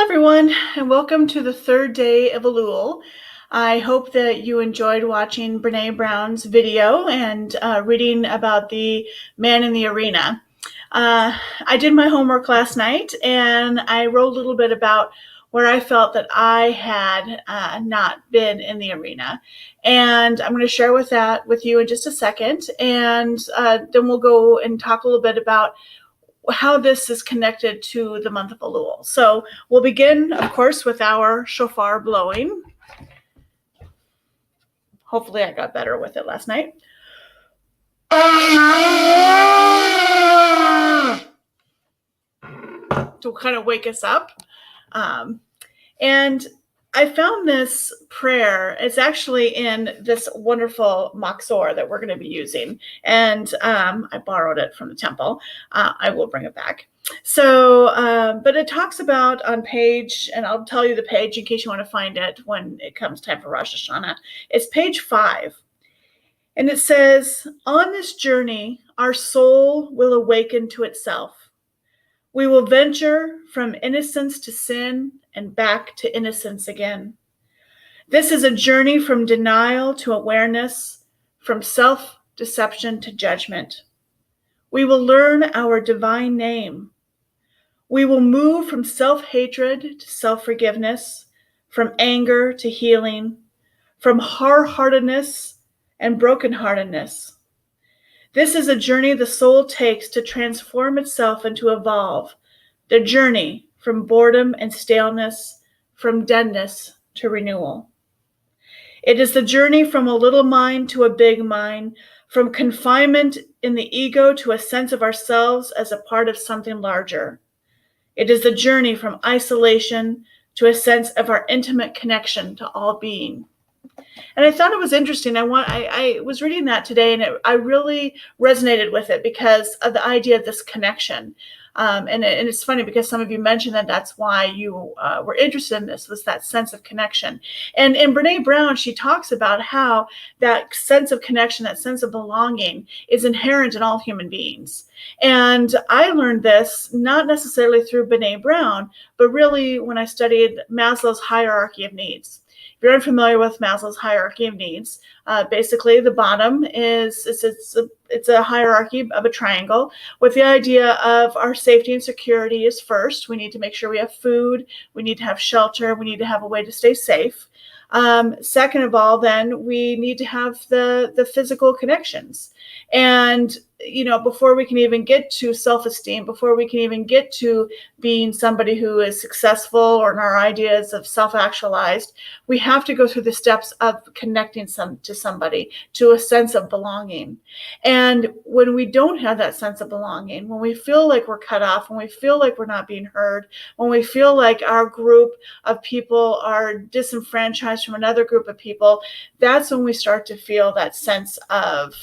everyone, and welcome to the third day of Elul. I hope that you enjoyed watching Brene Brown's video and reading about the man in the arena. I did my homework last night and I wrote a little bit about where I felt that I had not been in the arena. And I'm going to share with you in just a second. And then we'll go and talk a little bit about how this is connected to the month of Elul. So we'll begin, of course, with our shofar blowing. Hopefully I got better with it last night. To kind of wake us up. And I found this prayer. It's actually in this wonderful machzor that we're going to be using. And I borrowed it from the temple. I will bring it back. So, but it talks about on page, and I'll tell you the page in case you want to find it when it comes time for Rosh Hashanah. It's page 5. And it says, on this journey, our soul will awaken to itself. We will venture from innocence to sin and back to innocence again. This is a journey from denial to awareness, from self-deception to judgment. We will learn our divine name. We will move from self-hatred to self-forgiveness, from anger to healing, from hard-heartedness and brokenheartedness. This is a journey the soul takes to transform itself and to evolve, the journey from boredom and staleness, from deadness to renewal. It is the journey from a little mind to a big mind, from confinement in the ego to a sense of ourselves as a part of something larger. It is the journey from isolation to a sense of our intimate connection to all being. And I thought it was interesting. I was reading that today, and I really resonated with it because of the idea of this connection. And it's funny because some of you mentioned that that's why you were interested in this, was that sense of connection. And in Brene Brown, she talks about how that sense of connection, that sense of belonging is inherent in all human beings. And I learned this not necessarily through Brene Brown, but really when I studied Maslow's hierarchy of needs. If you're unfamiliar with Maslow's hierarchy of needs, basically the bottom is it's a hierarchy of a triangle with the idea of our safety and security is first. We need to make sure we have food, we need to have shelter, we need to have a way to stay safe. Second of all, then we need to have the physical connections. And, before we can even get to self-esteem, before we can even get to being somebody who is successful or in our ideas of self-actualized, we have to go through the steps of connecting to somebody, to a sense of belonging. And when we don't have that sense of belonging, when we feel like we're cut off, when we feel like we're not being heard, when we feel like our group of people are disenfranchised from another group of people, that's when we start to feel that sense of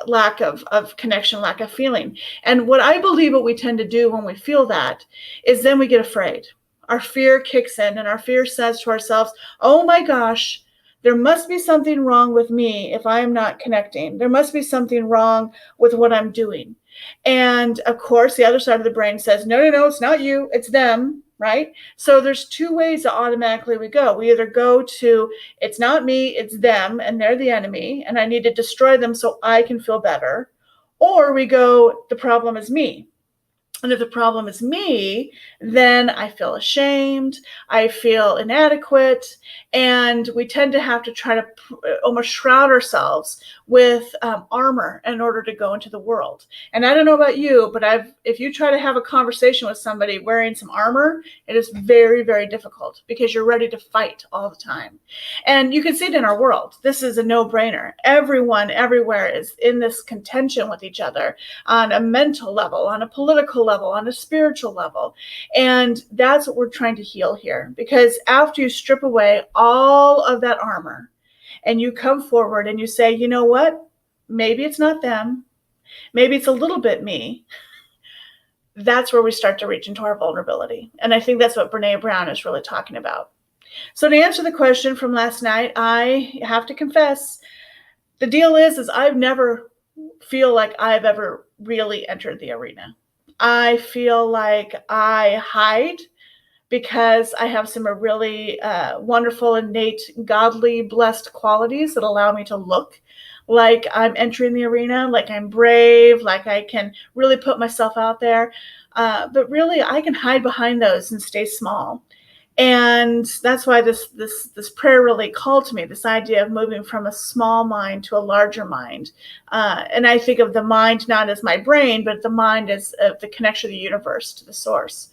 lack of connection, lack of feeling. And what I believe what we tend to do when we feel that is then we get afraid. Our fear kicks in, and our fear says to ourselves, oh my gosh, there must be something wrong with me if I'm not connecting. There must be something wrong with what I'm doing. And of course, the other side of the brain says, no, it's not you, it's them. Right? So there's two ways that automatically we go. We either go to, it's not me, it's them, and they're the enemy, and I need to destroy them so I can feel better. Or we go, the problem is me. And if the problem is me, then I feel ashamed, I feel inadequate, and we tend to have to try to almost shroud ourselves with armor in order to go into the world. And I don't know about you, but if you try to have a conversation with somebody wearing some armor, it is very, very difficult because you're ready to fight all the time. And you can see it in our world. This is a no-brainer. Everyone, everywhere is in this contention with each other on a mental level, on a political level, on a spiritual level. And that's what we're trying to heal here. Because after you strip away all of that armor and you come forward and you say, you know what? Maybe it's not them. Maybe it's a little bit me. That's where we start to reach into our vulnerability. And I think that's what Brene Brown is really talking about. So to answer the question from last night, I have to confess, the deal is I've never feel like I've ever really entered the arena. I feel like I hide because I have some really wonderful, innate, godly, blessed qualities that allow me to look like I'm entering the arena, like I'm brave, like I can really put myself out there. But really, I can hide behind those and stay small. And that's why this prayer really called to me, this idea of moving from a small mind to a larger mind. And I think of the mind not as my brain, but the mind as the connection of the universe to the source.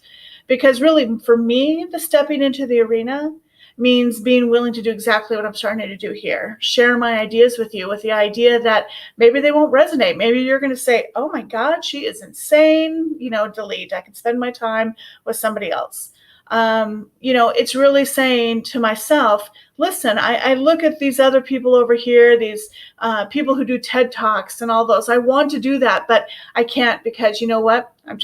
Because really, for me, the stepping into the arena means being willing to do exactly what I'm starting to do here. Share my ideas with you, with the idea that maybe they won't resonate. Maybe you're going to say, oh my God, she is insane. Delete. I can spend my time with somebody else. It's really saying to myself, listen, I look at these other people over here, these people who do TED Talks and all those. I want to do that, but I can't because you know what? I'm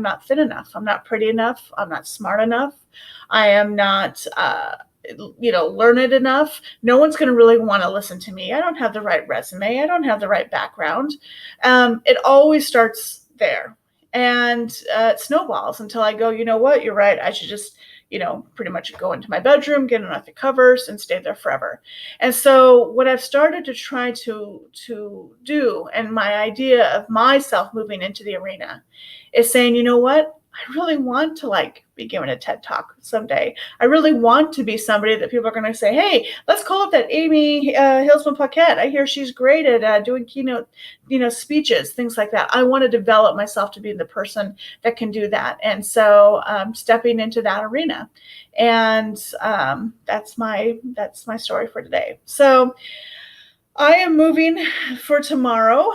not thin enough. I'm not pretty enough. I'm not smart enough. I am not, learned enough. No one's going to really want to listen to me. I don't have the right resume. I don't have the right background. It always starts there. And it snowballs until I go, you know what, you're right. I should just, pretty much go into my bedroom, get underneath the covers and stay there forever. And so what I've started to try to do, and my idea of myself moving into the arena is saying, you know what, I really want to be giving a TED Talk someday. I really want to be somebody that people are going to say, hey, let's call up that Amy Hilsman Paquette. I hear she's great at doing keynote, speeches, things like that. I want to develop myself to be the person that can do that. And so stepping into that arena. And that's my story for today. So I am moving for tomorrow.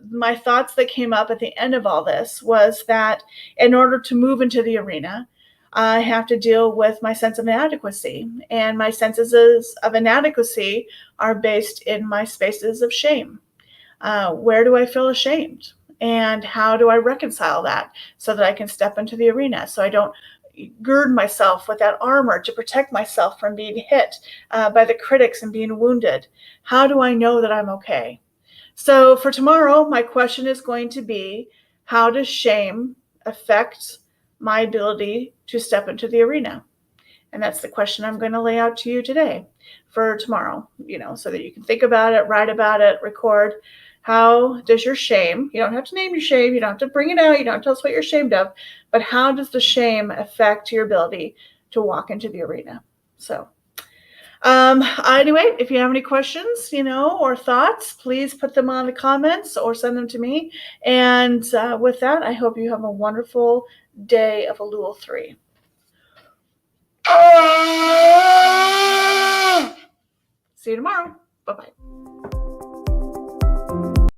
My thoughts that came up at the end of all this was that in order to move into the arena, I have to deal with my sense of inadequacy. And my senses of inadequacy are based in my spaces of shame. Where do I feel ashamed? And how do I reconcile that so that I can step into the arena so I don't gird myself with that armor to protect myself from being hit by the critics and being wounded? How do I know that I'm okay? So for tomorrow, my question is going to be, how does shame affect my ability to step into the arena? And that's the question I'm going to lay out to you today for tomorrow, so that you can think about it, write about it, record. How does your shame, you don't have to name your shame, you don't have to bring it out, you don't have to tell us what you're ashamed of, but how does the shame affect your ability to walk into the arena? So anyway, if you have any questions, or thoughts, please put them on the comments or send them to me. And with that, I hope you have a wonderful day of Elul 3. See you tomorrow. Bye-bye.